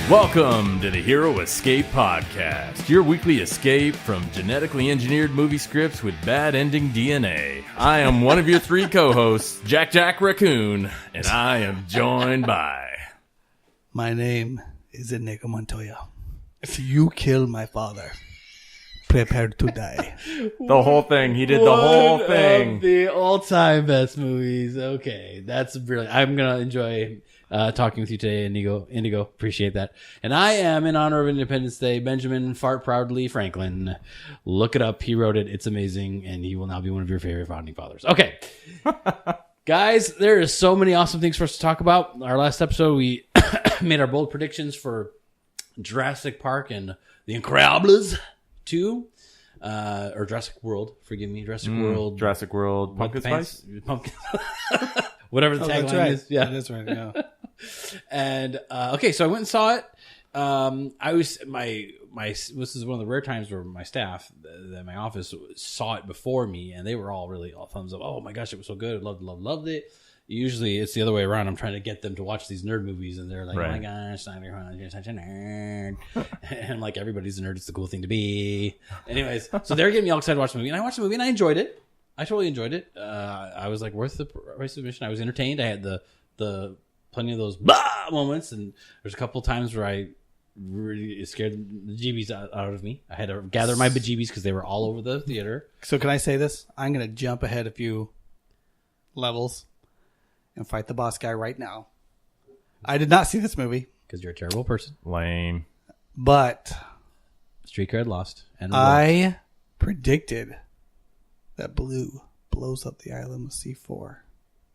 Welcome to the Hero Escape Podcast, your weekly escape from genetically engineered movie scripts with bad ending DNA. I am one of your three co-hosts, Jack Raccoon, and I am joined by... My name is Inigo Montoya. If you kill my father, prepare to die. The whole thing. He did the whole thing. Of the all-time best movies. Okay, that's brilliant. I'm going to enjoy... talking with you today, Indigo. Appreciate that. And I am, in honor of Independence Day, Benjamin Fart Proudly Franklin. Look it up. He wrote it. It's amazing. And he will now be one of your favorite founding fathers. Okay. Guys, there is so many awesome things for us to talk about. Our last episode, we made our bold predictions for Jurassic Park and The Incredibles 2. Or Jurassic World. Forgive me. Jurassic World. Pumpkin Spice? Pumpkin. Whatever the tagline is. Yeah. That's right. Yeah. And okay, so I went and saw it. I was this is one of the rare times where my staff at my office saw it before me, and they were all thumbs up. Oh my gosh, it was so good! Loved it. Usually it's the other way around. I'm trying to get them to watch these nerd movies, and they're like, right. Oh my gosh, you're such a nerd. And I'm like, everybody's a nerd. It's the cool thing to be. Anyways, so they're getting me all excited to watch the movie, and I watched the movie and I enjoyed it. I totally enjoyed it. I was like, worth the price of admission. I was entertained. I had the plenty of those blah moments, and there's a couple times where I really scared the jeebies out of me. I had to gather my bejeebies because they were all over the theater. So can I say this? I'm going to jump ahead a few levels and fight the boss guy right now. I did not see this movie. Because you're a terrible person. Lame. But Streetcar had lost. And I predicted that Blue blows up the island with C4.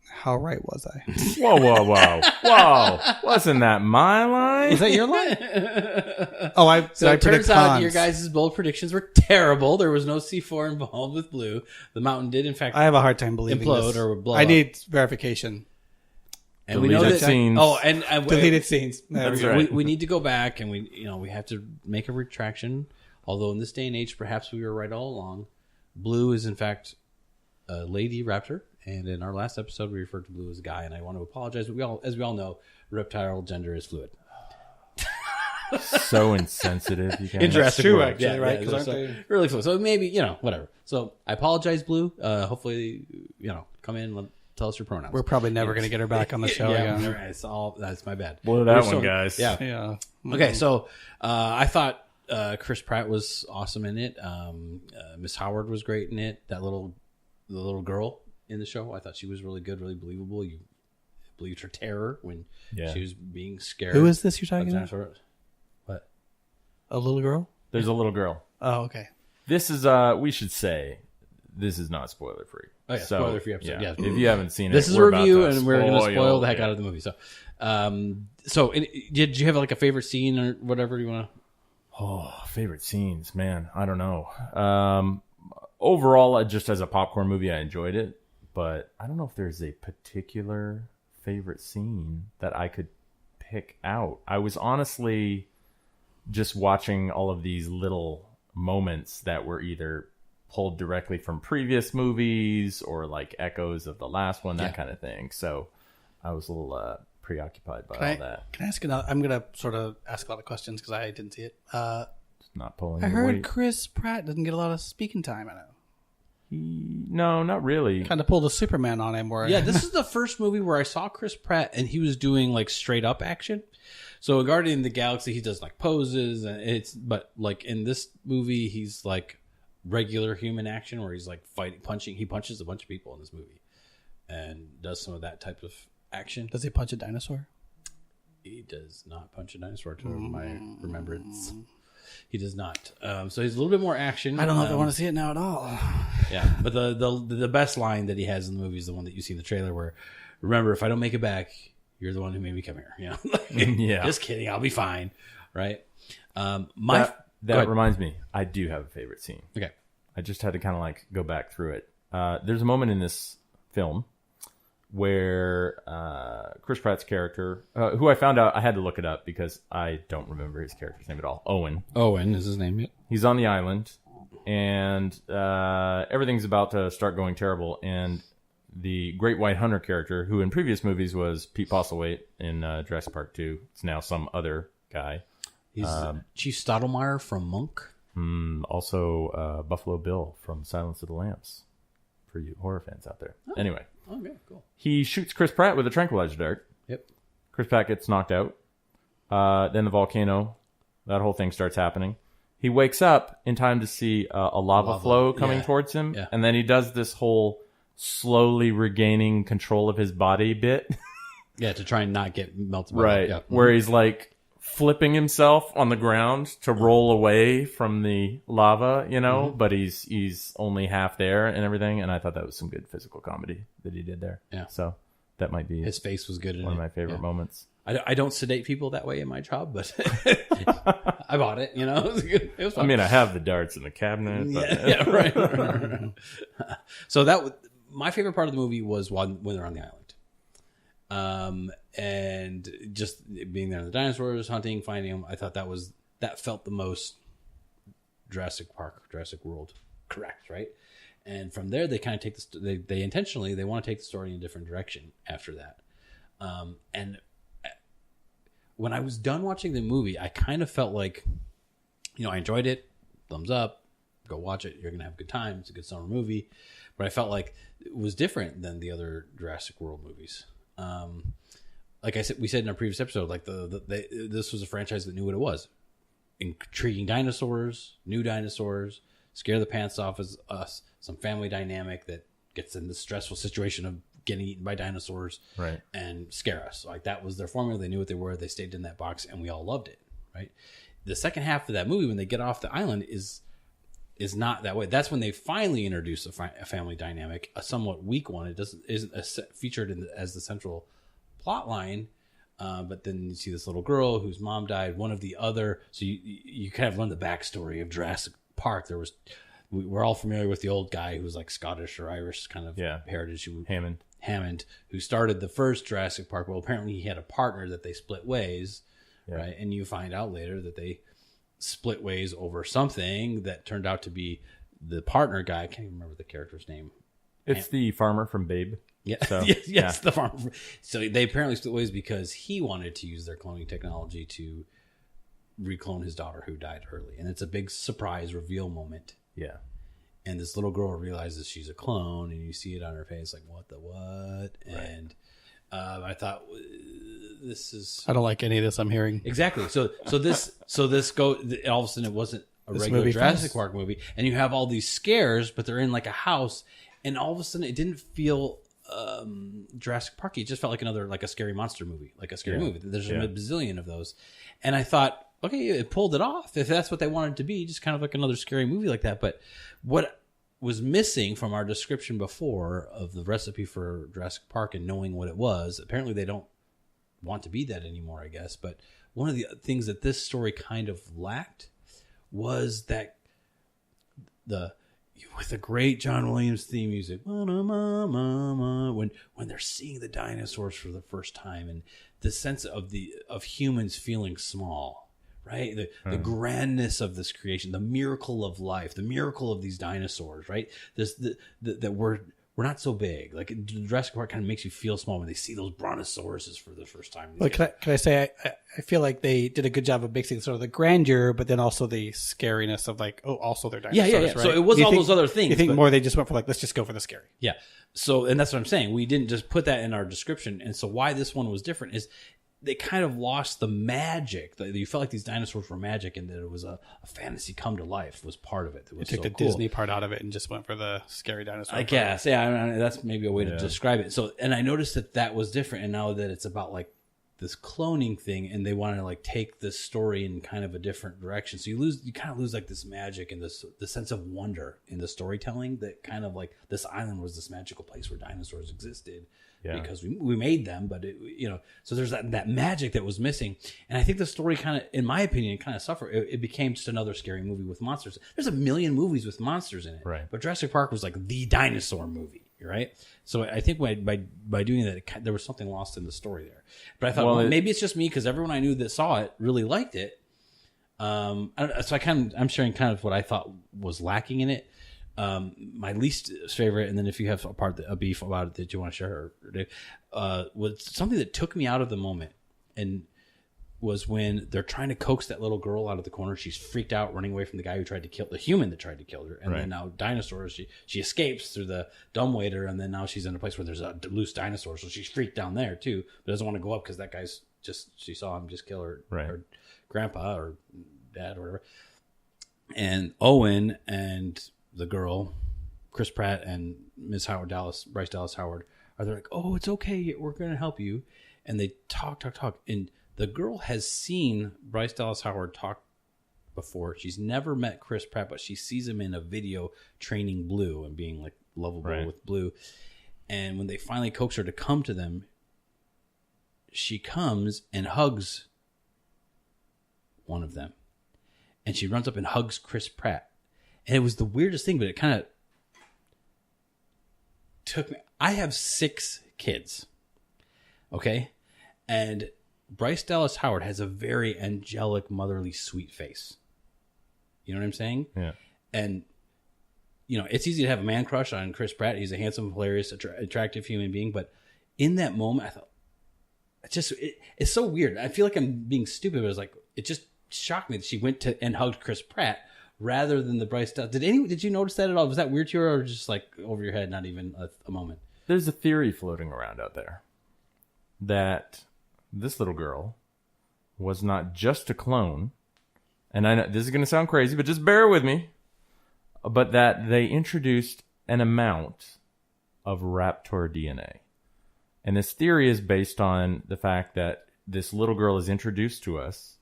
How right was I? Whoa. Wasn't that my line? Is that your line? So it turns out your guys' bold predictions were terrible. There was no C4 involved with Blue. The mountain did, in fact, I have a hard time believing implode this. or blow I up. need verification. And we know that scenes. Oh, and Deleted scenes. That's right. We need to go back, and we have to make a retraction. Although in this day and age, perhaps we were right all along. Blue is in fact a lady raptor, and in our last episode we referred to Blue as a guy, and I want to apologize, but as we all know, reptile gender is fluid. So insensitive. You in Jurassic World, actually, right? Because really fluid. So maybe whatever. So I apologize, Blue. Hopefully, come in and tell us your pronouns. We're probably never going to get her back on the show again. That's my bad. Blow that one, guys. Yeah. Okay, so I thought Chris Pratt was awesome in it. Miss Howard was great in it. The little girl in the show, I thought she was really good, really believable. You believed her terror when she was being scared. Who is this you're talking about? What? A little girl? There's a little girl. Oh, okay. This is we should say this is not spoiler free. Oh yeah, spoiler free episode. Yeah. If you haven't seen it, this is a review, and we're going to spoil the heck out of the movie. So, did you have like a favorite scene or whatever you want to? Oh, favorite scenes, man. I don't know. Overall, just as a popcorn movie, I enjoyed it. But I don't know if there's a particular favorite scene that I could pick out. I was honestly just watching all of these little moments that were either pulled directly from previous movies or like echoes of the last one, that kind of thing. So I was a little preoccupied by all that. Can I ask another? I'm going to sort of ask a lot of questions because I didn't see it. Not pulling. I heard weight. Chris Pratt doesn't get a lot of speaking time. I know. No, not really. Kind of pulled a Superman on him. This is the first movie where I saw Chris Pratt and he was doing like straight up action. So in Guardian of the Galaxy, he does like poses, and but like in this movie, he's like regular human action where he's like punching. He punches a bunch of people in this movie, and does some of that type of action. Does he punch a dinosaur? He does not punch a dinosaur, to my remembrance. He does not. So he's a little bit more action. I don't know if I want to see it now at all. Yeah, but the best line that he has in the movie is the one that you see in the trailer where, remember, if I don't make it back, you're the one who made me come here. Yeah. Just kidding. I'll be fine. Right. That reminds me. I do have a favorite scene. Okay. I just had to kind of like go back through it. There's a moment in this film where Chris Pratt's character, who I found out, I had to look it up because I don't remember his character's name at all. Owen is his name. Yet. He's on the island, and everything's about to start going terrible. And the Great White Hunter character, who in previous movies was Pete Postlethwaite in Jurassic Park 2, it's now some other guy. He's Chief Stottlemyre from Monk. Also, Buffalo Bill from Silence of the Lambs, for you horror fans out there. Anyway, Okay, cool. he shoots Chris Pratt with a tranquilizer dart. Yep. Chris Pratt gets knocked out. Then the volcano, that whole thing starts happening. He wakes up in time to see a lava flow coming towards him. Yeah. And then he does this whole slowly regaining control of his body bit. Yeah, to try and not get melted. Right. Yeah. Where he's like flipping himself on the ground to roll away from the lava, but he's only half there and everything. And I thought that was some good physical comedy that he did there. Yeah. So that might be His face was good in one of it. my favorite moments. I don't sedate people that way in my job, but I bought it. It was good. It was fun. I mean, I have the darts in the cabinet. But... Yeah, right. So my favorite part of the movie was when they're on the island, and just being there, the dinosaurs, hunting, finding them. I thought that felt the most Jurassic World, correct, right? And from there, they kind of take they intentionally want to take the story in a different direction after that, and. When I was done watching the movie, I kind of felt like, I enjoyed it. Thumbs up. Go watch it. You're going to have a good time. It's a good summer movie. But I felt like it was different than the other Jurassic World movies. Like we said in our previous episode, like this was a franchise that knew what it was. Intriguing dinosaurs, new dinosaurs, scare the pants off us, some family dynamic that gets in the stressful situation of getting eaten by dinosaurs, right, and scare us. Like that was their formula. They knew what they were. They stayed in that box, and we all loved it. Right. The second half of that movie, when they get off the island, is not that way. That's when they finally introduce a family dynamic, a somewhat weak one. It isn't featured as the central plot line. But then you see this little girl whose mom died. One of the other. So you kind of learn the backstory of Jurassic Park. We're all familiar with the old guy who was like Scottish or Irish kind of heritage. Hammond, who started the first Jurassic Park. Well, apparently he had a partner that they split ways, right? And you find out later that they split ways over something that turned out to be the partner guy. I can't even remember the character's name. It's the farmer from Babe. Yeah. So, yes, the farmer. So they apparently split ways because he wanted to use their cloning technology to reclone his daughter who died early. And it's a big surprise reveal moment. Yeah. And this little girl realizes she's a clone, and you see it on her face, like, what the what? Right. And I thought, this is... I don't like any of this I'm hearing. Exactly. So this all of a sudden it wasn't a regular Jurassic Park movie, and you have all these scares, but they're in like a house, and all of a sudden it didn't feel Jurassic Park. It just felt like a scary monster movie, like a scary movie. There's a bazillion of those, and I thought, okay, it pulled it off. If that's what they wanted to be, just kind of like another scary movie like that. But what was missing from our description before of the recipe for Jurassic Park and knowing what it was, apparently they don't want to be that anymore, I guess. But one of the things that this story kind of lacked was that with the great John Williams theme music, when they're seeing the dinosaurs for the first time, and the sense of humans feeling small. Right, the grandness of this creation, the miracle of life, the miracle of these dinosaurs. Right, that we're not so big. Like Jurassic Park kind of makes you feel small when they see those brontosauruses for the first time. Well, can I say I feel like they did a good job of mixing sort of the grandeur, but then also the scariness of like, also they're dinosaurs. Yeah. Right? So it was those other things. You think more they just went for like, let's just go for the scary. Yeah. So, and that's what I'm saying. We didn't just put that in our description. And so why this one was different is they kind of lost the magic. You felt like these dinosaurs were magic, and that it was a fantasy come to life was part of it. It was took the Disney part out of it and just went for the scary dinosaur. I guess, yeah. I mean, that's maybe a way to describe it. So, and I noticed that was different, and now that it's about like this cloning thing, and they want to like take this story in kind of a different direction. So you kind of lose like this magic and the sense of wonder in the storytelling. That kind of like this island was this magical place where dinosaurs existed. Yeah. Because we made them, but so there's that magic that was missing, and I think the story kind of, in my opinion, kind of suffered. It became just another scary movie with monsters. There's a million movies with monsters in it, right? But Jurassic Park was like the dinosaur movie, right? So I think by doing that, there was something lost in the story there. But I thought, maybe it's just me because everyone I knew that saw it really liked it. So I'm sharing kind of what I thought was lacking in it. My least favorite, and then if you have a beef about it that you want to share, was something that took me out of the moment. And was when they're trying to coax that little girl out of the corner. She's freaked out, running away from the guy who tried to kill the human that tried to kill her. And then now dinosaurs, she escapes through the dumbwaiter, and then now she's in a place where there's a loose dinosaur, so she's freaked down there too, but doesn't want to go up because that guy's she saw him just kill her grandpa or dad or whatever. And Owen and the girl, Chris Pratt and Bryce Dallas Howard, are like, oh, it's okay, we're going to help you. And they talk. And the girl has seen Bryce Dallas Howard talk before. She's never met Chris Pratt, but she sees him in a video training Blue and being like lovable with Blue. And when they finally coax her to come to them, she comes and hugs one of them. And she runs up and hugs Chris Pratt. And it was the weirdest thing, but it kind of took me. I have 6 kids. Okay? And Bryce Dallas Howard has a very angelic, motherly, sweet face. You know what I'm saying? Yeah. And, you know, it's easy to have a man crush on Chris Pratt. He's a handsome, hilarious, attractive human being. But in that moment, I thought, it's so weird. I feel like I'm being stupid, but it was like, it just shocked me that she went to and hugged Chris Pratt rather than the Bryce Dallas. Did you notice that at all? Was that weird to you, or just like over your head, not even a moment? There's a theory floating around out there that this little girl was not just a clone, and I know this is going to sound crazy, but just bear with me, but that they introduced an amount of Raptor DNA. And this theory is based on the fact that this little girl is introduced to us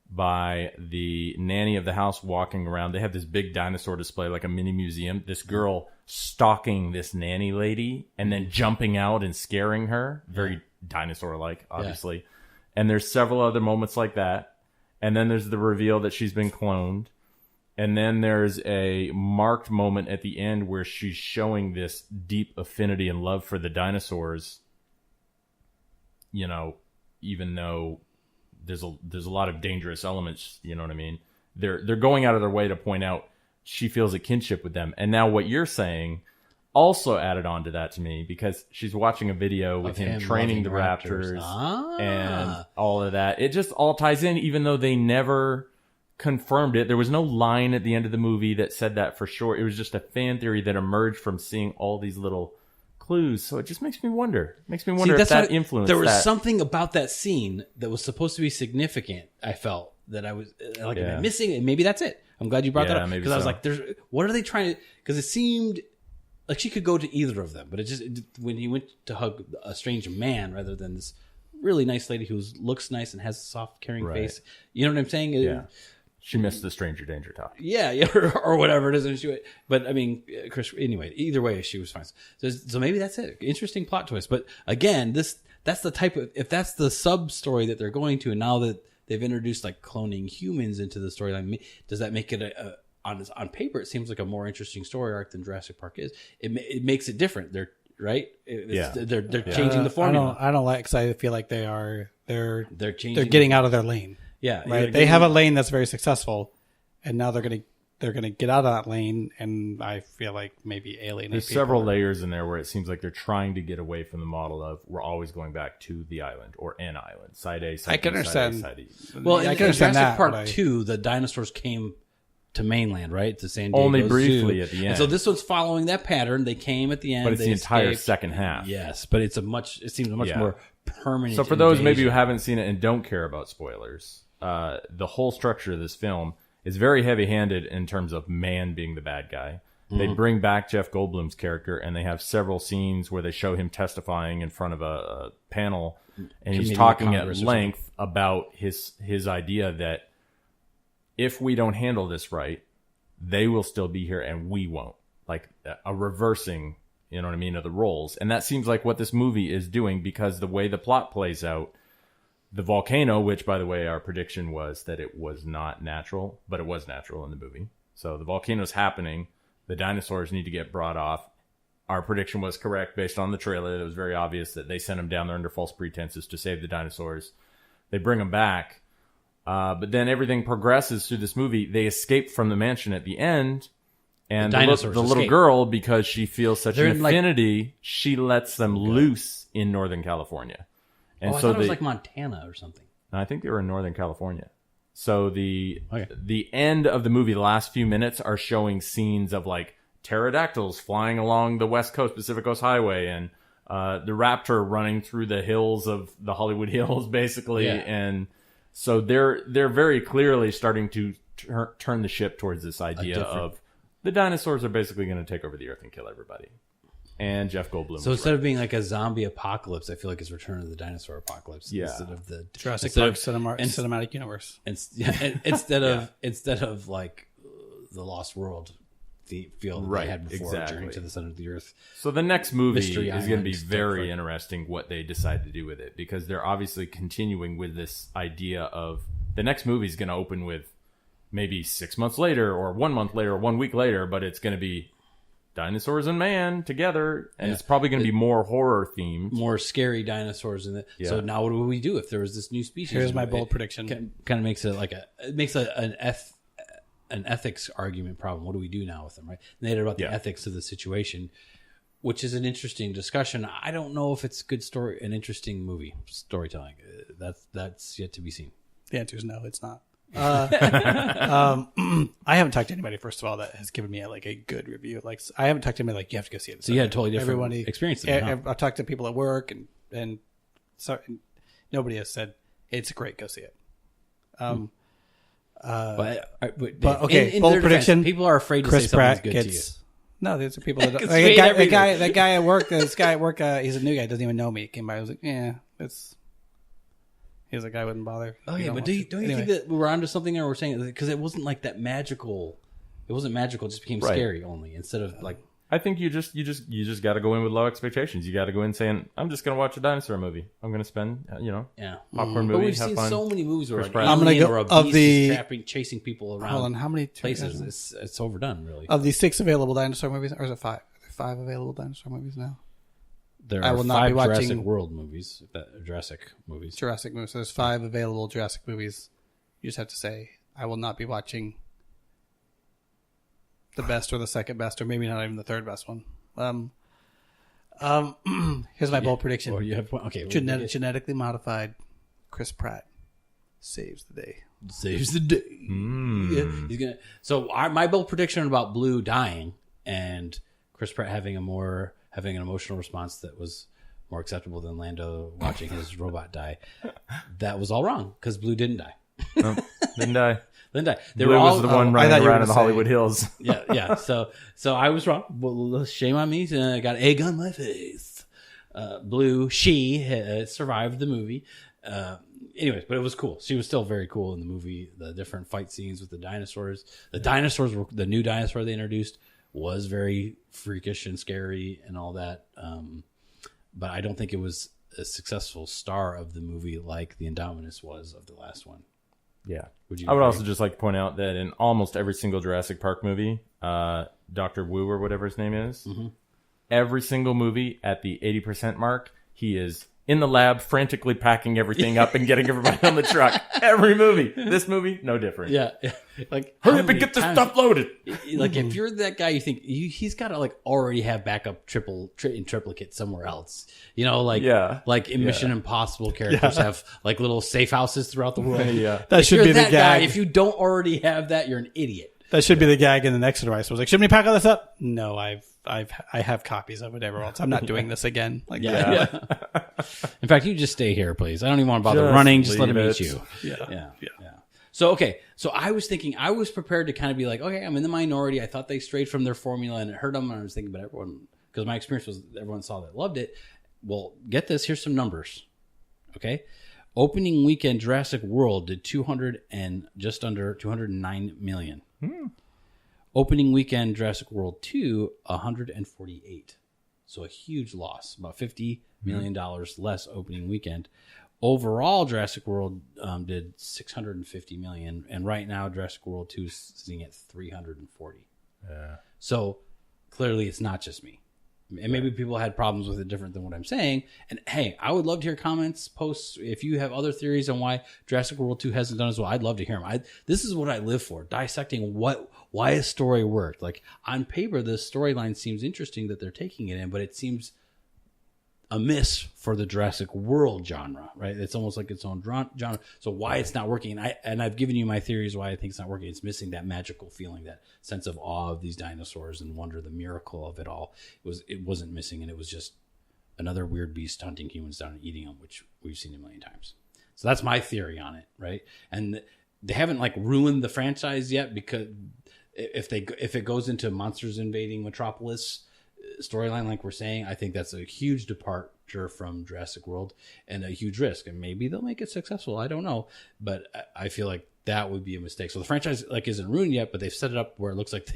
by the nanny of the house walking around. They have this big dinosaur display, like a mini museum. This girl stalking this nanny lady and then jumping out and scaring her. Very dinosaur-like, obviously. Yeah. And there's several other moments like that. And then there's the reveal that she's been cloned. And then there's a marked moment at the end where she's showing this deep affinity and love for the dinosaurs. You know, even though there's a lot of dangerous elements, you know what I mean? They're going out of their way to point out she feels a kinship with them. And now what you're saying also added on to that to me, because she's watching a video with him training the raptors and all of that. It just all ties in, even though they never confirmed it. There was no line at the end of the movie that said that for sure. It was just a fan theory that emerged from seeing all these little clues. So it just makes me wonder. If that influenced. There was something about that scene that was supposed to be significant. I felt that I was like, am I missing it? Maybe that's it. I'm glad you brought that up, because I was like, what are they trying to? Because it seemed like she could go to either of them, but when he went to hug a strange man rather than this really nice lady who looks nice and has a soft, caring face, you know what I'm saying? Yeah. She missed the stranger danger talk. Yeah, or whatever it is. But I mean, Chris. Anyway, either way, she was fine. So maybe that's it. Interesting plot twist. But again, that's the type of, if that's the sub story that they're going to, and now that they've introduced like cloning humans into the storyline, does that make it on paper? It seems like a more interesting story arc than Jurassic Park is. It makes it different. They're right. They're changing the formula. I don't like, because I feel like they're changing. They're getting out of their lane. Yeah, right. They have a lane that's very successful, and now they're gonna get out of that lane, and I feel like maybe alienate. There's several layers in there where it seems like they're trying to get away from the model of we're always going back to the island or an island, side A, side B, I can understand. Side A, side E. Well, I in can understand Jurassic that, Park 2, the dinosaurs came to mainland, right? To San Diego only briefly Zoo. at the end. And so this one's following that pattern. They came at the end, but it's they the entire escaped. second half. Yes, but it seems a much more permanent. So for those maybe who haven't seen it and don't care about spoilers, the whole structure of this film is very heavy-handed in terms of man being the bad guy. Mm-hmm. They bring back Jeff Goldblum's character, and they have several scenes where they show him testifying in front of a panel, and he's talking at length about his idea that if we don't handle this right, they will still be here and we won't. Like a reversing, you know what I mean, of the roles. And that seems like what this movie is doing, because the way the plot plays out, the volcano, which, by the way, our prediction was that it was not natural, but it was natural in the movie. So the volcano's happening. The dinosaurs need to get brought off. Our prediction was correct based on the trailer. It was very obvious that they sent them down there under false pretenses to save the dinosaurs. They bring them back. But then everything progresses through this movie. They escape from the mansion at the end. And the little girl, because she feels such an affinity, she lets them loose in Northern California. And I thought it was like Montana or something. and I think they were in Northern California. So the end of the movie, the last few minutes, are showing scenes of like pterodactyls flying along the West Coast, Pacific Coast Highway, and the raptor running through the hills of the Hollywood Hills, basically. Yeah. And so they're very clearly starting to turn the ship towards this idea of the dinosaurs are basically going to take over the Earth and kill everybody. And Jeff Goldblum. So instead of being like a zombie apocalypse, I feel like it's Return of the Dinosaur Apocalypse. Yeah. Instead of the Jurassic Park cinematic universe. Instead of like the Lost World feel that they had before, Journey to the Center of the Earth. So the next movie Mystery is going to be Island, very interesting what they decide to do with it, because they're obviously continuing with this idea of the next movie is going to open with maybe 6 months later or 1 month later or 1 week later, but it's going to be dinosaurs and man together, and it's probably going to be more horror themed, more scary dinosaurs. So now what would we do if there was this new species? Here's my bold prediction. Kind of makes it like an ethics argument problem. What do we do now with them, right? And they had about the ethics of the situation, which is an interesting discussion. I don't know if it's good story, an interesting movie storytelling. That's yet to be seen. The answer is no, it's not. I haven't talked to anybody, first of all, that has given me a good review. Like, I haven't talked to anybody like, you have to go see it. So you had a totally different experience than me, huh? I've talked to people at work, and nobody has said it's great. Go see it. But okay, in bold their prediction. Defense, people are afraid to Chris say something's Pratt good gets. to you. No, there's people that It's like, made everything. that guy at work. This guy at work. He's a new guy. Doesn't even know me. He came by. I was like, yeah, it's. He was like, I wouldn't bother. Oh yeah, but don't you think that we're onto something there? We're saying because it wasn't like that magical. It wasn't magical. It just became scary only instead of like. I think you just got to go in with low expectations. You got to go in saying, I'm just going to watch a dinosaur movie. I'm going to spend popcorn movie. But we've have seen fun. so many movies where I'm going to go or a of beast the is chasing people around. Hold on, how many places? It's overdone, really. Of the 6 available dinosaur movies, or is it 5? Are there 5 available dinosaur movies now? There I are will 5 not be watching Jurassic World movies. Jurassic movies. Jurassic movies. So there's 5 available Jurassic movies. You just have to say, I will not be watching the best or the second best, or maybe not even the third best one. Here's my bold prediction. Or you have okay. Genetically modified Chris Pratt saves the day. Saves the day. Yeah, he's gonna. So my bold prediction about Blue dying and Chris Pratt having an emotional response that was more acceptable than Lando watching his robot die. That was all wrong because Blue didn't die. No, didn't die. Blue was the one running around in the Hollywood Hills. Yeah. So I was wrong. Well, shame on me. I got egg on my face. Blue, she survived the movie. Anyways, but it was cool. She was still very cool in the movie. The different fight scenes with the dinosaurs. The new dinosaur they introduced was very freakish and scary and all that. But I don't think it was a successful star of the movie like the Indominus was of the last one. Yeah. I would also just like to point out that in almost every single Jurassic Park movie, Dr. Wu or whatever his name is, every single movie at the 80% mark, he is in the lab frantically packing everything up and getting everybody on the truck. Every movie. This movie, no different. Yeah. Like, hurry up and get this stuff loaded. Like, if you're that guy, you think he's got to already have backup triplicate somewhere else. Like in Mission Impossible, characters have little safe houses throughout the world. Yeah. That should be the gag. guy. If you don't already have that, you're an idiot. That should be the gag in the next device. I was like, shouldn't we pack all this up? No, I have copies of it everywhere else. I'm not doing this again. In fact, you just stay here, please. I don't even want to bother running. Just let him eat you. Yeah. So, okay. So I was prepared to kind of be like, okay, I'm in the minority. I thought they strayed from their formula and it hurt them. And I was thinking, but everyone, because my experience was everyone saw that loved it. Well, get this. Here's some numbers. Okay. Opening weekend Jurassic World did just under 209 million. Opening weekend Jurassic World 2, 148. So a huge loss, about $50 million less opening weekend. Overall, Jurassic World did 650 million, and right now Jurassic World 2 is sitting at 340. Yeah. So clearly, it's not just me. And maybe people had problems with it different than what I'm saying. And hey, I would love to hear comments, posts. If you have other theories on why Jurassic World 2 hasn't done as well, I'd love to hear them. This is what I live for, dissecting why a story worked. Like, on paper, the storyline seems interesting that they're taking it in, but it seems a miss for the Jurassic World genre, right? It's almost like its own genre. So why it's not working, and I've given you my theories why I think it's not working. It's missing that magical feeling, that sense of awe of these dinosaurs and wonder, the miracle of it all. It wasn't missing, and it was just another weird beast hunting humans down and eating them, which we've seen a million times. So that's my theory on it, right? And they haven't like ruined the franchise yet, because if it goes into monsters invading Metropolis storyline, like we're saying, I think that's a huge departure from Jurassic World and a huge risk. And maybe they'll make it successful. I don't know, but I feel like that would be a mistake. So the franchise like isn't ruined yet, but they've set it up where it looks like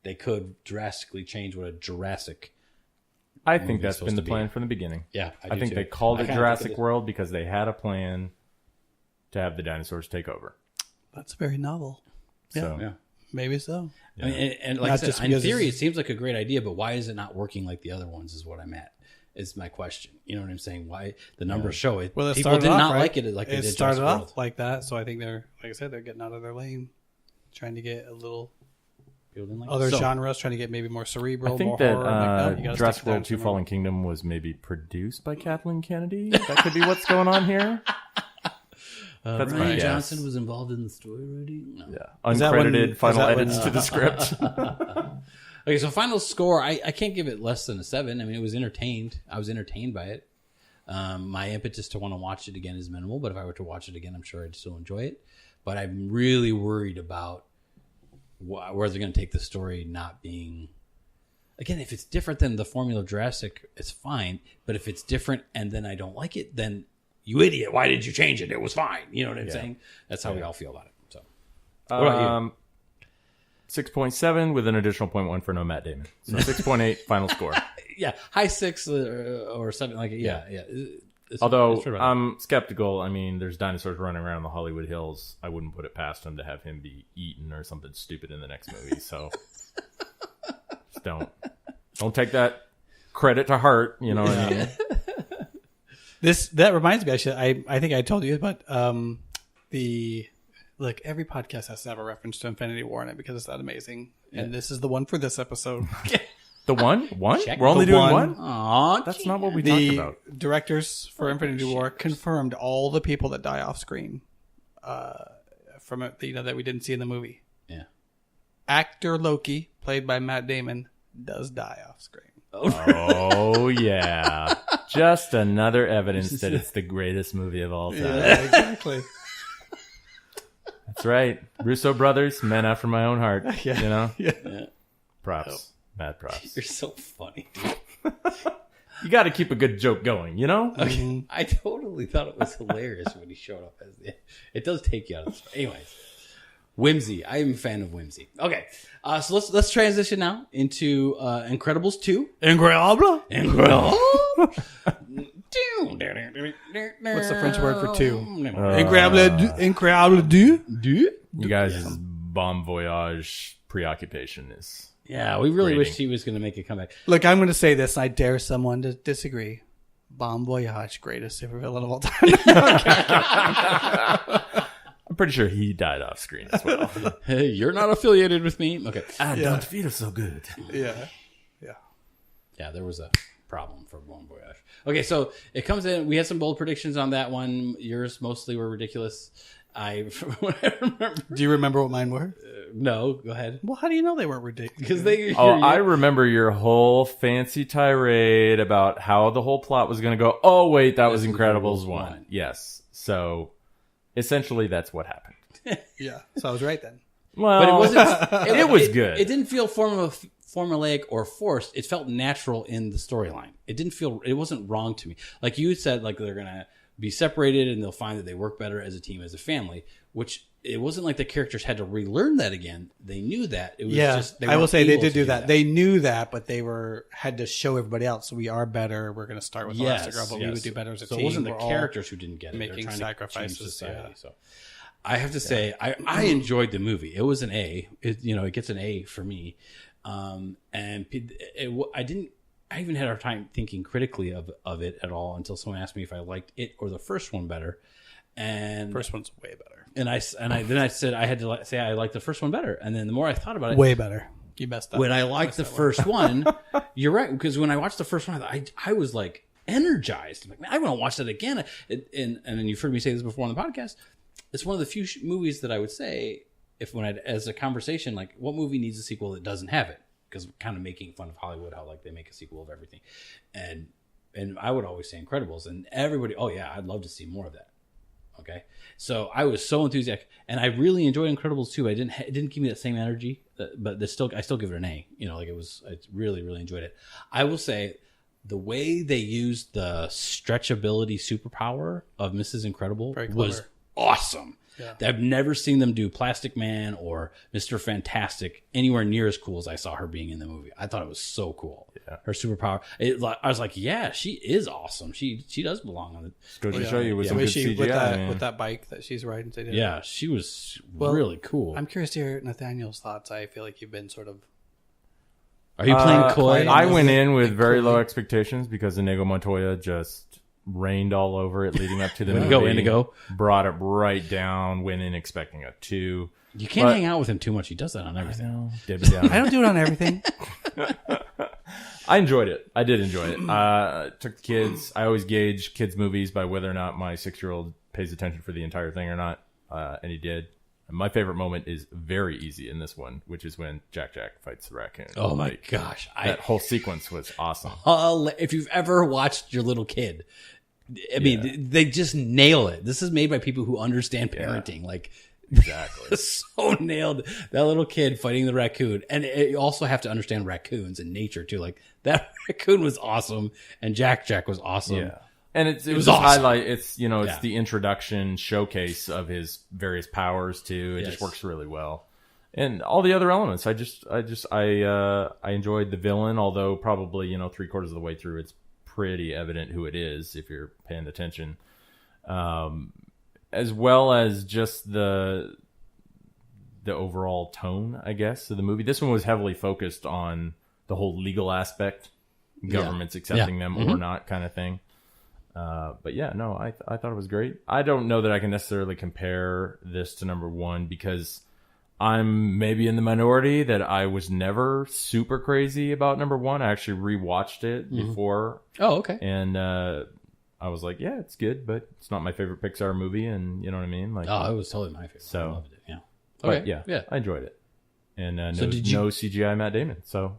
they could drastically change what a Jurassic. I think that's been the plan from the beginning. Yeah, I think they called it Jurassic World because they had a plan to have the dinosaurs take over. That's very novel. Yeah, So, Yeah. maybe so. I mean, and like Not I said, just in because theory, it it's- seems like a great idea, but why is it not working like the other ones? Is what I'm at. Is my question. You know what I'm saying? Why the numbers show it? Well, it People started did off, not right? like it like they It did started Jurassic off World. like that, so I think they're, like I said, they're getting out of their lane, trying to get a little People didn't like other it. So, genres, trying to get maybe more cerebral, I think more that horror. Like, you gotta Jurassic stick to World 2 dinosaur Fallen Kingdom was maybe produced by Kathleen Kennedy. That could be what's going on here. That's my Ryan guess. Johnson was involved in the story writing. No. Yeah. Is that when- Uncredited is final that when- edits to the script. Okay, so final score, I can't give it less than a 7. I mean, it was entertained. I was entertained by it. My impetus to want to watch it again is minimal, but if I were to watch it again, I'm sure I'd still enjoy it. But I'm really worried about where they're going to take the story not being... Again, if it's different than the formula of Jurassic, it's fine. But if it's different and then I don't like it, then you idiot, why did you change it? It was fine. You know what I'm saying? That's how we all feel about it. So, what about you? 6.7 with an additional 0.1 for no Matt Damon. So 6.8 final score. Yeah, high 6 or 7. Like, yeah. Although it's right. I'm skeptical. I mean, there's dinosaurs running around the Hollywood Hills. I wouldn't put it past him to have him be eaten or something stupid in the next movie. So just don't take that credit to heart. You know what I mean? That reminds me. I think I told you, but look, every podcast has to have a reference to Infinity War in it because it's that amazing. And this is the one for this episode. The one? Check. We're only The doing one. one? Aw, That's not what we talked The about. directors for Infinity War confirmed all the people that die off screen from it, that we didn't see in the movie. Yeah. Actor Loki, played by Matt Damon, does die off screen. Oh, yeah. Just another evidence that it's the greatest movie of all time. Yeah, exactly. That's right. Russo brothers, men after my own heart. Yeah. You know? Yeah. Props. Mad props. You're so funny, dude. You got to keep a good joke going, you know? Okay. I totally thought it was hilarious when he showed up as it does take you out of the story. Anyways, whimsy. I am a fan of whimsy. Okay, so let's transition now into Incredibles 2. Incredible. Incredible. What's the French word for two? Incredible. You guys' bon voyage preoccupation is... Yeah, we really Grading. wished he was going to make a comeback. Look, I'm going to say this. I dare someone to disagree. Bon Voyage, greatest supervillain of all time. I'm pretty sure he died off screen as well. Hey, you're not affiliated with me. Okay. Don't feel so good. Yeah. Yeah, there was a problem for Bon Voyage. Okay, so it comes in. We had some bold predictions on that one. Yours mostly were ridiculous. I remember. Do you remember what mine were? No, go ahead. Well, how do you know they weren't ridiculous? Because they. Oh, I remember your whole fancy tirade about how the whole plot was going to go. Oh, wait, that was Incredibles 1. Yes. So, essentially, that's what happened. Yeah. So I was right then. Well, But it wasn't. It was good. It didn't feel formulaic or forced. It felt natural in the storyline. It didn't feel. It wasn't wrong to me. Like you said, like they're gonna be separated and they'll find that they work better as a team, as a family. Which it wasn't like the characters had to relearn that again. They knew that. It was just. I will say they able did to do that. They knew that, but they had to show everybody else. So we are better. We're going to start with Elastigirl, but we would do better as a team. So it wasn't the We're all characters who didn't get it. They're making trying sacrifices, to change society. yeah. So I have to say, I enjoyed the movie. It was an A. It gets an A for me. I even had a hard time thinking critically of it at all until someone asked me if I liked it or the first one better. And First one's way better. then I said I had to say I liked the first one better. And then the more I thought about it, Way better. You messed up. when I liked the first one, you're right, because when I watched the first one, I was like, energized. I'm like, man, I want to watch that again. And then you've heard me say this before on the podcast. It's one of the few movies that I would say, as a conversation, like, what movie needs a sequel that doesn't have it? Because we're kind of making fun of Hollywood, how like they make a sequel of everything, and I would always say Incredibles, and everybody, oh yeah, I'd love to see more of that. Okay, so I was so enthusiastic, and I really enjoyed Incredibles too. It didn't give me that same energy, but I still give it an A. You know, like I really enjoyed it. I will say the way they used the stretchability superpower of Mrs. Incredible was awesome. Yeah. I've never seen them do Plastic Man or Mr. Fantastic anywhere near as cool as I saw her being in the movie. I thought it was so cool. Yeah. Her superpower. I was like, yeah, she is awesome. She does belong on the. Goes to show you with some good CGI. With that bike that she's riding today. Yeah, she was really cool. I'm curious to hear Nathaniel's thoughts. I feel like you've been sort of. Are you playing coy? I went in with very low expectations because Inigo Montoya just rained all over it leading up to the movie. Indigo. Brought it right down, went in expecting a 2. You can't hang out with him too much. He does that on everything. I know. Debbie Downer. I don't do it on everything. I enjoyed it. I did enjoy it. Took the kids. I always gauge kids' movies by whether or not my 6-year-old pays attention for the entire thing or not. And he did. And my favorite moment is very easy in this one, which is when Jack fights the raccoon. Oh my gosh. That whole sequence was awesome. If you've ever watched your little kid, I mean, they just nail it. This is made by people who understand parenting. Like, exactly. So nailed that little kid fighting the raccoon. And you also have to understand raccoons and nature too. Like, that raccoon was awesome, and Jack was awesome. Yeah. And it was awesome. Highlight. It's the introduction showcase of his various powers too. It just works really well, and all the other elements. I enjoyed the villain, although probably 3/4 of the way through, it's pretty evident who it is if you're paying attention, as well as just the overall tone, I guess, of the movie. This one was heavily focused on the whole legal aspect, governments accepting them or not, kind of thing. But yeah, no, I thought it was great. I don't know that I can necessarily compare this to number 1 because I'm maybe in the minority that I was never super crazy about number 1. I actually rewatched it before. Oh, okay. And I was like, yeah, it's good, but it's not my favorite Pixar movie, and you know what I mean? Like, it was totally my favorite. So, I loved it. Yeah. Okay. But yeah, I enjoyed it. And no CGI Matt Damon. So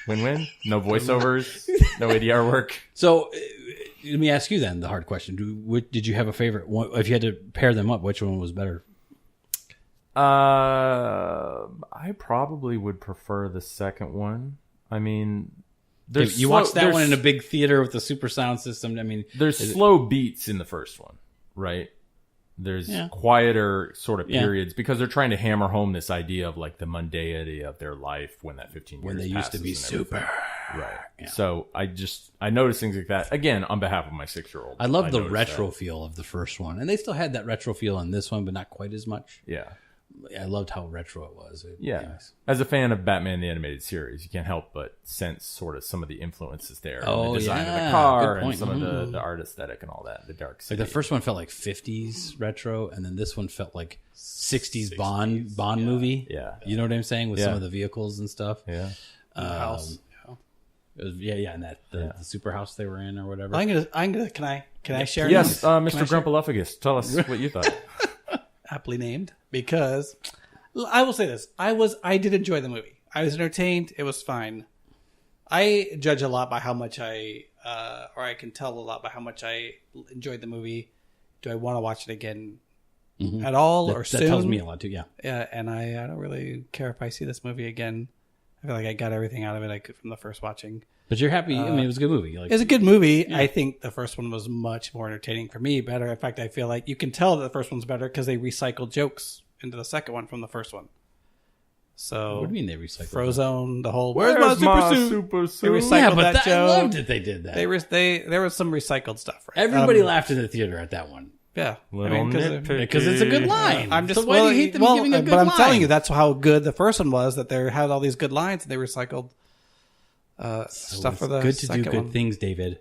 win-win. No voiceovers. No ADR work. So let me ask you then the hard question. Did you have a favorite one? If you had to pair them up, which one was better? I probably would prefer the second one. I mean, you watched that one in a big theater with a super sound system. I mean, there's slow beats in the first one, right? There's quieter sort of periods because they're trying to hammer home this idea of like the mundanity of their life when that 15 years when they used to be super. Right. Yeah. So I noticed things like that again on behalf of my 6-year-old. I love the retro feel of the first one, and they still had that retro feel in this one, but not quite as much. Yeah. I loved how retro it was. Nice. As a fan of Batman the Animated Series, you can't help but sense sort of some of the influences there. Oh, the design of the car and some of the art aesthetic and all that. The dark city. Like the first one felt like 50s retro, and then this one felt like 60s Bond movie. Yeah. You know what I'm saying? With some of the vehicles and stuff. Yeah. House. It was, and that the super house they were in or whatever. I'm gonna. Can I share? Yes, Mr. Grumpaluffagus, tell us what you thought. Aptly named, because I will say this: I did enjoy the movie. I was entertained. It was fine. I judge a lot by how much I can tell a lot by how much I enjoyed the movie. Do I want to watch it again at all or soon? That tells me a lot too. Yeah. Yeah, and I don't really care if I see this movie again. I feel like I got everything out of it I could from the first watching. But you're happy. I mean, it was a good movie. It was a good movie. Yeah. I think the first one was much more entertaining for me. Better. In fact, I feel like you can tell that the first one's better because they recycled jokes into the second one from the first one. So what do you mean they recycled? Frozone, the whole Where's my super suit? They recycled but that joke. I loved it. They did that. There was some recycled stuff. Right? Everybody laughed in the theater at that one. Yeah, because it's a good line. I'm just so why do you hate them giving a good line? line? But I'm telling you, that's how good the first one was. That they had all these good lines, and they recycled stuff for the good to second do good one. things, David.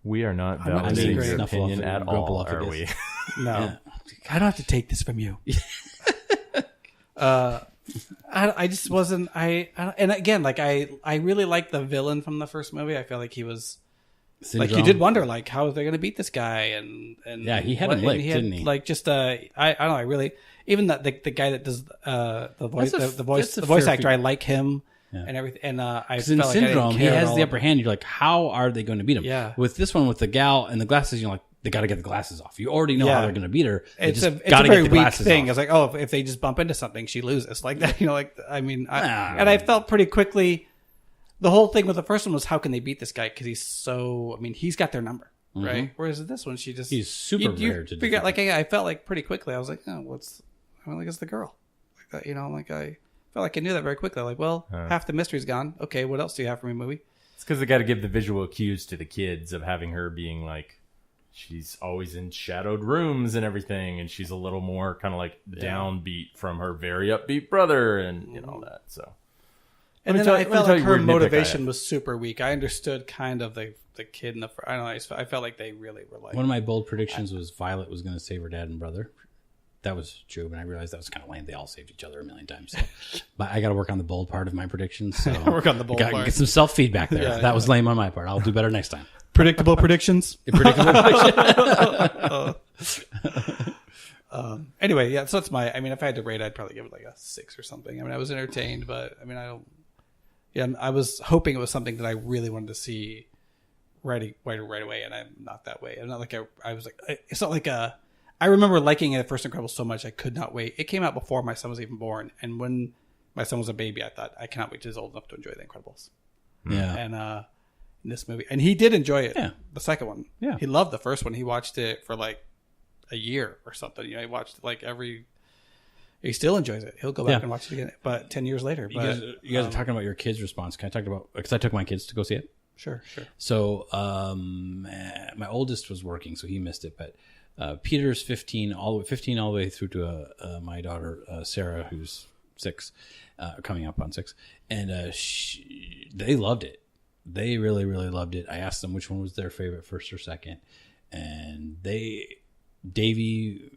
We are not validating your opinion at all, are we? No, I don't have to take this from you. I just wasn't. And again, like I really liked the villain from the first movie. I feel like he was like you did wonder, like how are they going to beat this guy? And yeah, he had him licked, didn't he? Like just I don't know. I really even the guy that does the voice actor. I like him. Yeah. And everything, and I felt in like Syndrome, he has the upper hand. You're like, how are they going to beat him? Yeah. With this one, with the gal and the glasses, you're like, they got to get the glasses off. You already know how they're going to beat her. It's a very weak thing. It's like, oh, if they just bump into something, she loses. Like that, like I mean, I felt pretty quickly. The whole thing with the first one was, how can they beat this guy? Because he's so. I mean, he's got their number, right? Whereas this one, he's super rare to figure out. Like I felt like pretty quickly. I was like, oh, it's the girl. Like that, like I felt like I knew that very quickly. Like, well, half the mystery's gone. Okay, what else do you have for me, movie? It's because they got to give the visual cues to the kids of having her being like, she's always in shadowed rooms and everything, and she's a little more kind of like downbeat from her very upbeat brother, and all that. So, and then I felt like her motivation was super weak. I understood kind of the kid in the. I don't know. I felt like they really were like. One of my bold predictions was Violet was going to save her dad and brother. That was true, but I realized that was kind of lame. They all saved each other a million times. So. But I got to work on the bold part of my predictions. So work on the bold part. Get some self-feedback there. That was lame on my part. I'll do better next time. Predictable predictions? Anyway, yeah, so that's I mean, if I had to rate, I'd probably give it like a 6 or something. I mean, I was entertained, but I mean, I was hoping it was something that I really wanted to see right away, and I'm not that way. I'm not like I was like, it's not like I remember liking it at First Incredible so much I could not wait. It came out before my son was even born, and when my son was a baby, I thought I cannot wait till he's old enough to enjoy The Incredibles. Yeah, and in this movie, and he did enjoy it. Yeah, the second one. Yeah, he loved the first one. He watched it for like a year or something. He watched it like he still enjoys it. He'll go back and watch it again, but 10 years later. But you guys are talking about your kids' response. Can I talk about, because I took my kids to go see it? Sure. So my oldest was working, so he missed it, but Peter's 15 all the way through to my daughter Sarah, who's 6, coming up on 6, and they loved it. They really, really loved it. I asked them which one was their favorite, first or second, and Davey,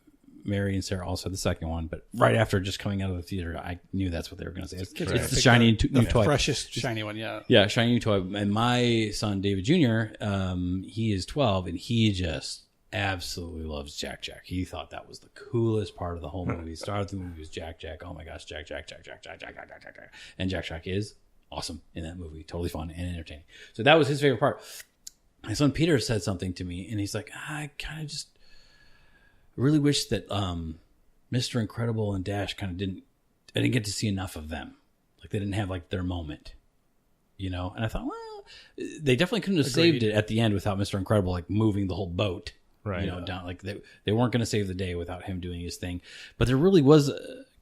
Mary, and Sarah all said the second one. But right after just coming out of the theater, I knew that's what they were going to say. It's the shiny new toy, freshest shiny one. Yeah, shiny new toy. And my son David Jr., he is 12, and he just absolutely loves Jack Jack. He thought that was the coolest part of the whole movie. Started the movie was Jack Jack. Oh my gosh, Jack. And Jack Jack is awesome in that movie. Totally fun and entertaining. So that was his favorite part. My son Peter said something to me, and he's like, I kind of just really wish that Mr. Incredible and Dash kind of I didn't get to see enough of them. Like they didn't have like their moment, And I thought, well, they definitely couldn't have saved it at the end without Mr. Incredible like moving the whole boat. Right. Down, like they weren't going to save the day without him doing his thing. But there really was,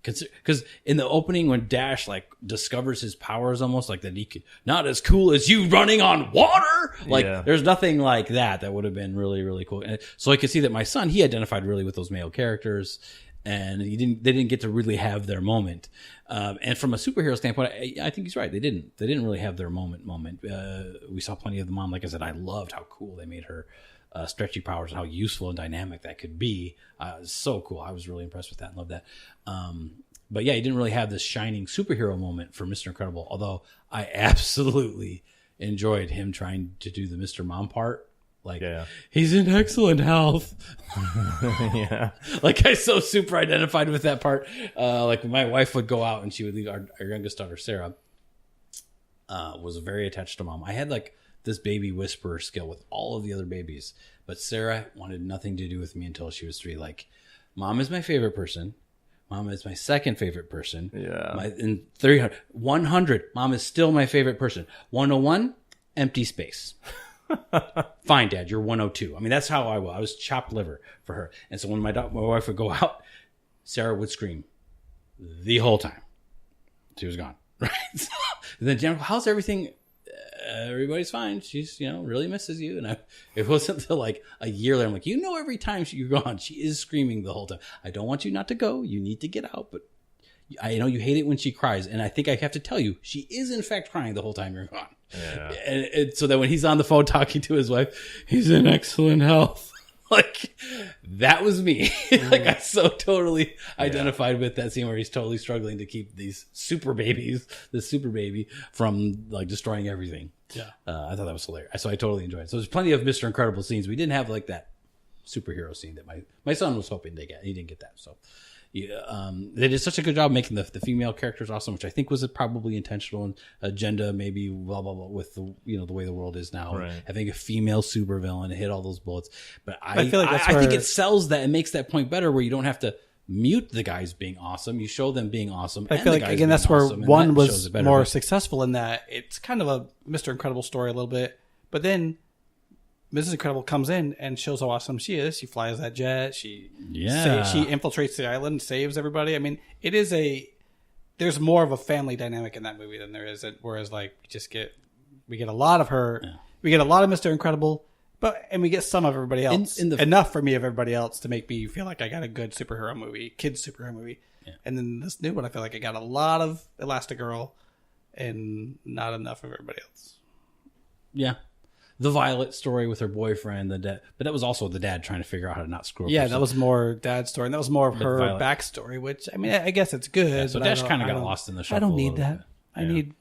because in the opening when Dash like discovers his powers, almost like that he could, not as cool as you running on water. Like there's nothing like that would have been really, really cool. And so I could see that my son, he identified really with those male characters, and they didn't get to really have their moment. And from a superhero standpoint, I think he's right. They didn't really have their moment. We saw plenty of the mom. Like I said, I loved how cool they made her. Stretchy powers and how useful and dynamic that could be. So cool. I was really impressed with that and loved that. But yeah, he didn't really have this shining superhero moment for Mr. Incredible, although I absolutely enjoyed him trying to do the Mr. Mom part. Like, he's in excellent health. Yeah. Like, I so super identified with that part. Like, when my wife would go out and she would leave our youngest daughter, Sarah, was very attached to Mom. I had like this baby whisperer skill with all of the other babies, but Sarah wanted nothing to do with me until she was 3. Like, Mom is my favorite person. Mom is my second favorite person. Yeah. In 300, 100, Mom is still my favorite person. 101, empty space. Fine, Dad, you're 102. I mean, that's how I was. I was chopped liver for her. And so when my wife would go out, Sarah would scream the whole time. She was gone. Right. And then, Jen, how's everything? Everybody's fine. She's, really misses you. And it wasn't until like a year later, I'm like, every time you're gone, she is screaming the whole time. I don't want you not to go. You need to get out. But I know you hate it when she cries. And I think I have to tell you, she is in fact crying the whole time you're gone. Yeah. And so that when he's on the phone talking to his wife, he's in excellent health. Like, that was me. Like, I so totally identified with that scene where he's totally struggling to keep this super baby from like destroying everything. Yeah. I thought that was hilarious. So I totally enjoyed it. So there's plenty of Mr. Incredible scenes. We didn't have like that superhero scene that my son was hoping to get. He didn't get that. So yeah, they did such a good job making the female characters awesome, which I think was a probably intentional agenda, maybe blah blah blah, with the the way the world is now, Right. having a female supervillain hit all those bullets. But I feel like that's I think where- it sells that and makes that point better, where you don't have to mute the guys being awesome. You show them being awesome. I and feel the like guys again that's being where awesome, and one that shows was it better. more But- successful in that it's kind of a Mr. Incredible story a little bit, but then Mrs. Incredible comes in and shows how awesome she is. She flies that jet. She infiltrates the island, saves everybody. I mean, there's more of a family dynamic in that movie than there is. Whereas like we get a lot of her, we get a lot of Mr. Incredible, and we get some of everybody else. Enough for me of everybody else to make me feel like I got a good superhero movie, kids superhero movie. Yeah. And then this new one, I feel like I got a lot of Elastigirl and not enough of everybody else. Yeah. The Violet story with her boyfriend, but that was also the dad trying to figure out how to not screw up. Yeah, herself. that was more dad's story, and that was more of her Violet. backstory, which, I mean, I guess it's good. Yeah, so but Dash I kind of don't- got lost in the shuffle. I don't a need little that. bit. I Yeah. need,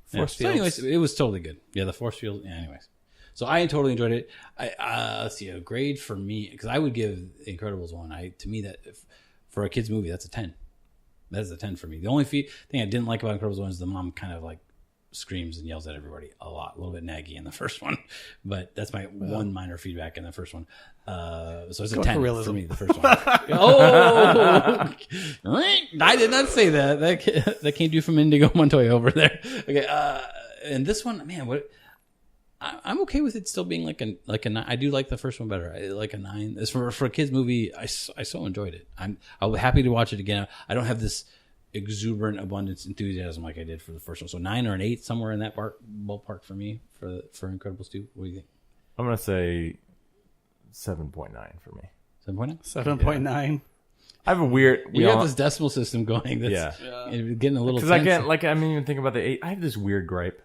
force So fields. anyways, it was totally good. Yeah, the force field. Yeah, anyways. So I totally enjoyed it. Let's see, a grade for me, because I would give Incredibles 1. To me, that for a kid's movie, that's a 10. That is a 10 for me. The only thing I didn't like about Incredibles 1 is the mom kind of like screams and yells at everybody a lot, a little bit naggy in the first one, but that's my one minor feedback in the first one. So it's a Go 10 for for realism. me, the first one. Oh, I did not say that. That came to you from Indigo Montoya over there. Okay, and this one, man, I'm okay with it still being like a 9. I do like the first one better. I like a 9. As for a kids movie, I so enjoyed it. I'll be happy to watch it again. I don't have this exuberant abundance enthusiasm like I did for the first one. So 9 or an 8, somewhere in that ballpark for me for Incredibles 2. What do you think? I'm gonna say 7.9 for me. 7.9? 7.9. I have a weird. You got this decimal system going. That's getting a little. Because I can't. Like, I mean, even think about the 8. I have this weird gripe.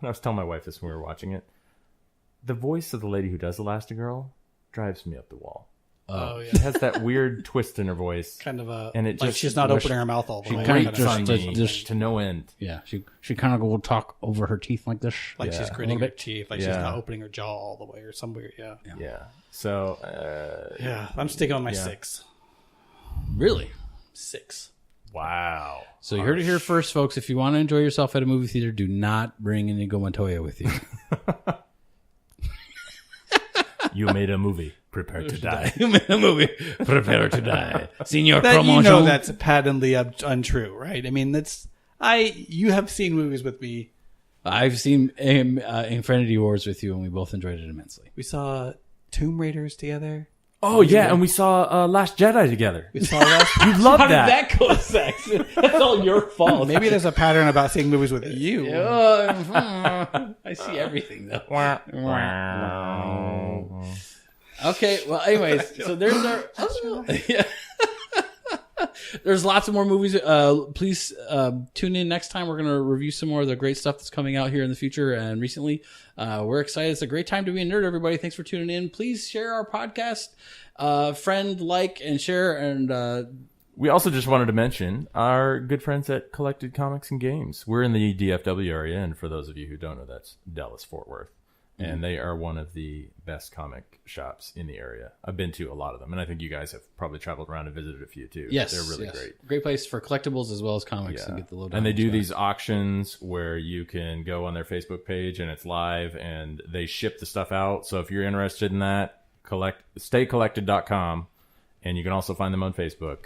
I was telling my wife this when we were watching it. The voice of the lady who does Elastigirl drives me up the wall. Oh, yeah. She has that weird twist in her voice. Kind of and it like just she's not opening her mouth all the way. kinda grates on me to no end. Yeah, she kind of will talk over her teeth like this. Like she's gritting her teeth, like she's Yeah. not opening her jaw all the way or some weird, Yeah. So, I'm sticking on my 6. Really? 6. wow. So you heard it here first, folks. If you want to enjoy yourself at a movie theater, do not bring Inigo Montoya with you. You made a movie. Prepare to die. You made a movie. Prepare to die. Senor That, Promotion. that's patently untrue, right? I mean, you have seen movies with me. I've seen Infinity Wars with you, and we both enjoyed it immensely. We saw Tomb Raiders together. Oh, yeah. And we saw Last Jedi together. We saw that. You love How did that. that go, Sex? That's all your fault. Maybe there's a pattern about seeing movies with you. I see everything, though. Okay, well, anyways, so there's our... Yeah. There's lots of more movies. Please tune in next time. We're going to review some more of the great stuff that's coming out here in the future and recently. We're excited. It's a great time to be a nerd, everybody. Thanks for tuning in. Please share our podcast. Friend, like, and share. And We also just wanted to mention our good friends at Collected Comics and Games. We're in the DFW area, and for those of you who don't know, that's Dallas-Fort Worth. And they are one of the best comic shops in the area. I've been to a lot of them, and I think you guys have probably traveled around and visited a few too. yes, they're really yes. great. Great place for collectibles as well as comics Yeah. and get the lowdown. And they do stuff. these auctions where you can go on their Facebook page and it's live, and they ship the stuff out. So if you're interested in that, staycollected.com, and you can also find them on Facebook.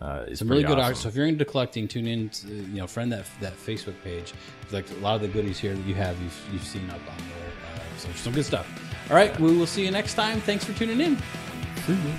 It's Some really pretty good awesome. art. So if you're into collecting, tune in. To, friend that Facebook page. It's like a lot of the goodies here that you've seen up on there. So some good stuff. All right, we will see you next time. Thanks for tuning in. See you.